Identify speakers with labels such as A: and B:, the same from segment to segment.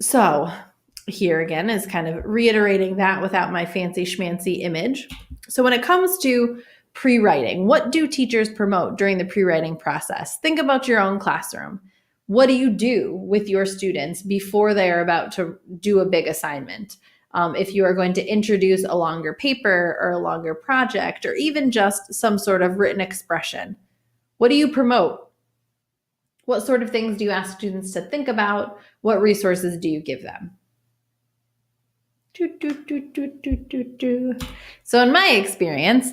A: So here again is kind of reiterating that without my fancy schmancy image. So when it comes to pre-writing, what do teachers promote during the pre-writing process? Think about your own classroom. What do you do with your students before they are about to do a big assignment? If you are going to introduce a longer paper or a longer project or even just some sort of written expression, what do you promote? What sort of things do you ask students to think about? What resources do you give them? So in my experience,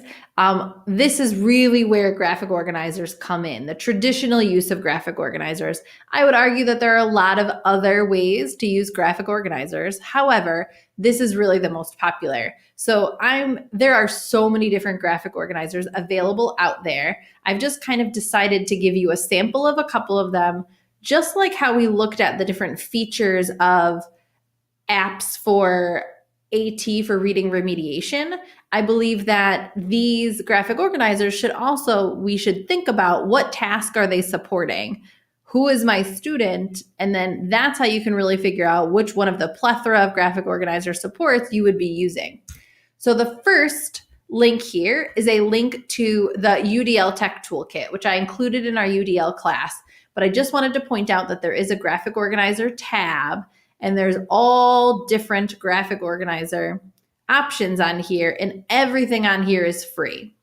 A: this is really where graphic organizers come in, the traditional use of graphic organizers. I would argue that there are a lot of other ways to use graphic organizers. However, this is really the most popular. So there are so many different graphic organizers available out there. I've just kind of decided to give you a sample of a couple of them, just like how we looked at the different features of apps for AT for reading remediation. I believe that these graphic organizers we should think about what task are they supporting? Who is my student? And then that's how you can really figure out which one of the plethora of graphic organizer supports you would be using. So the first link here is a link to the UDL Tech Toolkit, which I included in our UDL class. But I just wanted to point out that there is a graphic organizer tab, and there's all different graphic organizer options on here, and everything on here is free.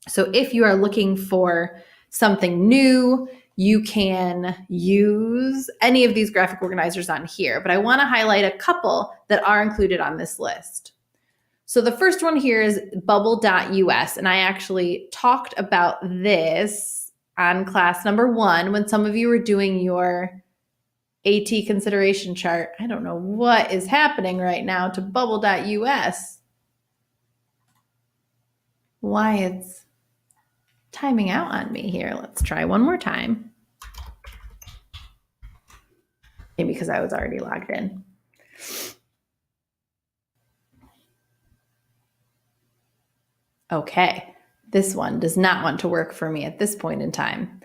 A: So if you are looking for something new, you can use any of these graphic organizers on here, but I want to highlight a couple that are included on this list. So the first one here is bubble.us, and I actually talked about this on class number 1 when some of you were doing your AT consideration chart. I don't know what is happening right now to bubble.us. Why it's timing out on me here. Let's try one more time. Maybe because I was already logged in. Okay, this one does not want to work for me at this point in time.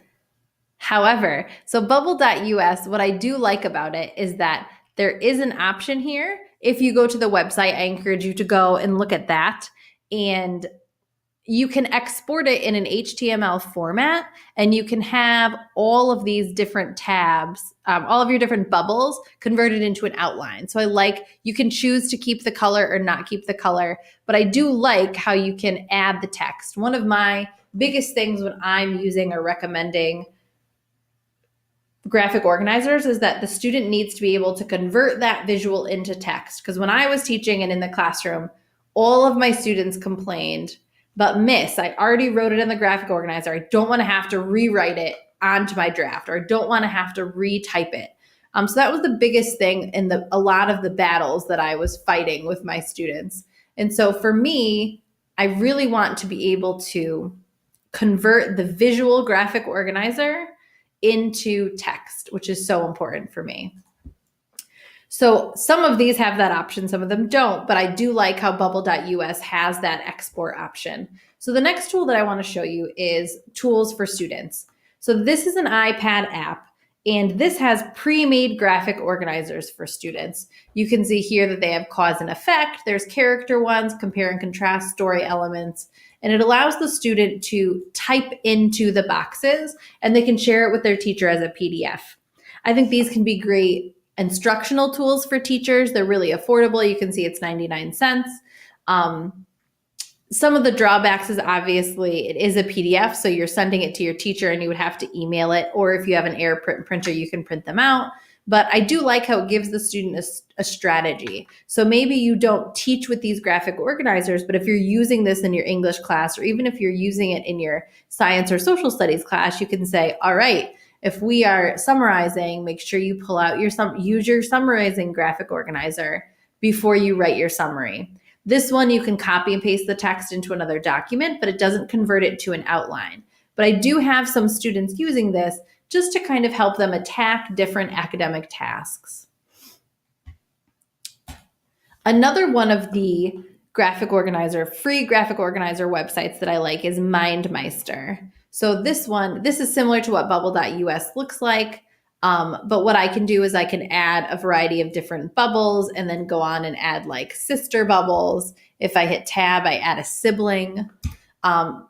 A: However, so bubble.us, what I do like about it is that there is an option here. If you go to the website, I encourage you to go and look at that. And you can export it in an HTML format, and you can have all of these different tabs, all of your different bubbles converted into an outline. So you can choose to keep the color or not keep the color, but I do like how you can add the text. One of my biggest things when I'm using or recommending graphic organizers is that the student needs to be able to convert that visual into text. Because when I was teaching and in the classroom, all of my students complained, but miss, I already wrote it in the graphic organizer. I don't want to have to rewrite it onto my draft, or I don't want to have to retype it. So that was the biggest thing in a lot of the battles that I was fighting with my students. And so for me, I really want to be able to convert the visual graphic organizer into text, which is so important for me. So some of these have that option, some of them don't, but I do like how bubble.us has that export option. So the next tool that I want to show you is tools for students. So this is an iPad app, and this has pre-made graphic organizers for students. You can see here that they have cause and effect. There's character ones, compare and contrast, story elements, and it allows the student to type into the boxes, and they can share it with their teacher as a PDF. I think these can be great instructional tools for teachers. They're really affordable. You can see it's 99 cents. Some of the drawbacks is obviously it is a PDF, so you're sending it to your teacher and you would have to email it, or if you have an AirPrint printer, you can print them out. But I do like how it gives the student a strategy. So maybe you don't teach with these graphic organizers, but if you're using this in your English class, or even if you're using it in your science or social studies class, you can say, all right, if we are summarizing, make sure you pull out use your summarizing graphic organizer before you write your summary. This one, you can copy and paste the text into another document, but it doesn't convert it to an outline. But I do have some students using this just to kind of help them attack different academic tasks. Another one of the free graphic organizer websites that I like is MindMeister. So this is similar to what bubble.us looks like. But what I can do is I can add a variety of different bubbles and then go on and add like sister bubbles. If I hit tab, I add a sibling.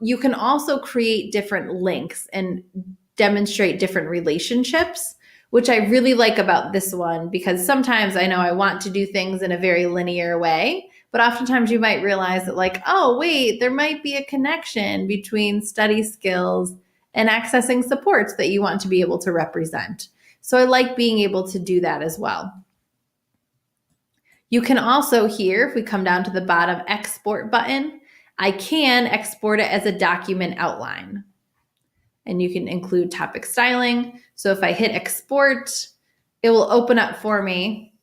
A: You can also create different links and demonstrate different relationships, which I really like about this one, because sometimes I know I want to do things in a very linear way, but oftentimes you might realize that like, oh, wait, there might be a connection between study skills and accessing supports that you want to be able to represent. So I like being able to do that as well. You can also here, if we come down to the bottom export button, I can export it as a document outline. And you can include topic styling. So if I hit export, it will open up for me.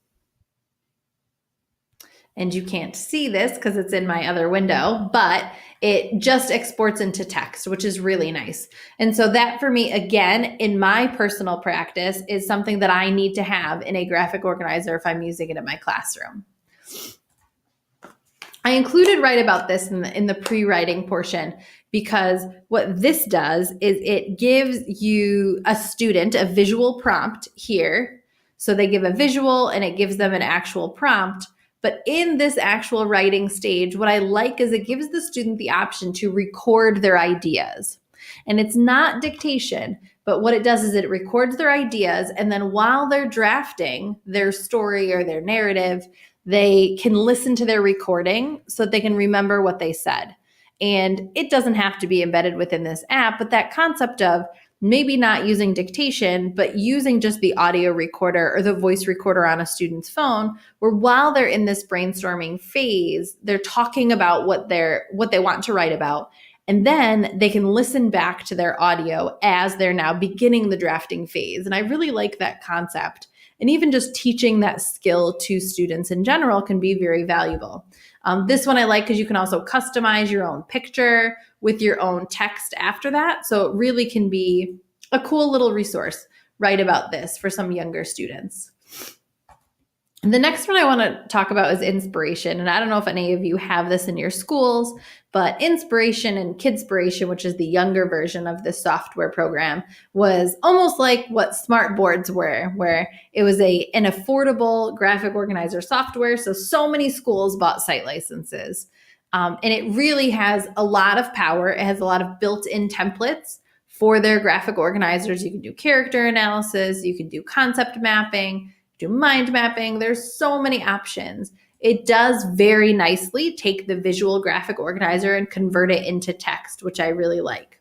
A: And you can't see this because it's in my other window, but it just exports into text, which is really nice. And so that for me, again, in my personal practice, is something that I need to have in a graphic organizer if I'm using it in my classroom. I included Write About This in the pre-writing portion because what this does is it gives you a student a visual prompt here. So they give a visual and it gives them an actual prompt. But in this actual writing stage, what I like is it gives the student the option to record their ideas. And it's not dictation, but what it does is it records their ideas. And then while they're drafting their story or their narrative, they can listen to their recording so that they can remember what they said. And it doesn't have to be embedded within this app, but that concept of maybe not using dictation, but using just the audio recorder or the voice recorder on a student's phone, where while they're in this brainstorming phase, they're talking about what they want to write about. And then they can listen back to their audio as they're now beginning the drafting phase. And I really like that concept. And even just teaching that skill to students in general can be very valuable. This one I like because you can also customize your own picture with your own text after that. So it really can be a cool little resource. Write About This for some younger students. The next one I want to talk about is inspiration. And I don't know if any of you have this in your schools, but inspiration and Kidspiration, which is the younger version of this software program, was almost like what Smartboards were, where it was an affordable graphic organizer software. So many schools bought site licenses. And it really has a lot of power. It has a lot of built-in templates for their graphic organizers. You can do character analysis, you can do concept mapping, do mind mapping. There's so many options. It does very nicely take the visual graphic organizer and convert it into text, which I really like.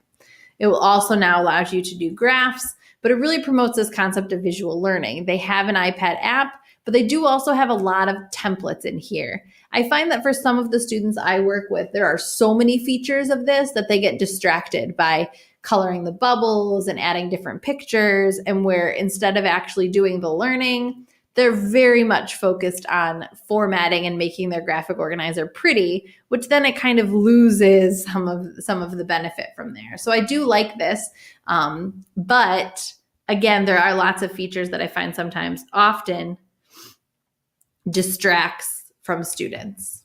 A: It will also now allow you to do graphs, but it really promotes this concept of visual learning. They have an iPad app, but they do also have a lot of templates in here. I find that for some of the students I work with, there are so many features of this that they get distracted by coloring the bubbles and adding different pictures, and where instead of actually doing the learning, they're very much focused on formatting and making their graphic organizer pretty, which then it kind of loses some of the benefit from there. So I do like this, but again, there are lots of features that I find sometimes often distracts from students.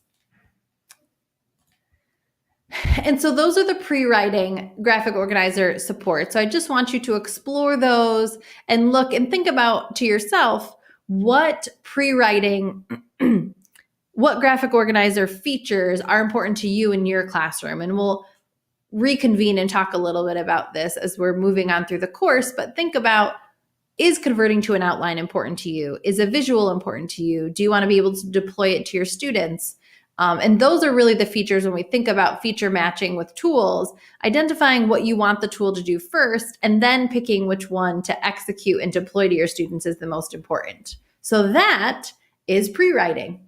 A: And so those are the pre-writing graphic organizer support. So I just want you to explore those and look and think about to yourself, what pre-writing, what graphic organizer features are important to you in your classroom. And we'll reconvene and talk a little bit about this as we're moving on through the course, but think about, is converting to an outline important to you? Is a visual important to you? Do you want to be able to deploy it to your students? And those are really the features when we think about feature matching with tools, identifying what you want the tool to do first, and then picking which one to execute and deploy to your students is the most important. So that is pre-writing.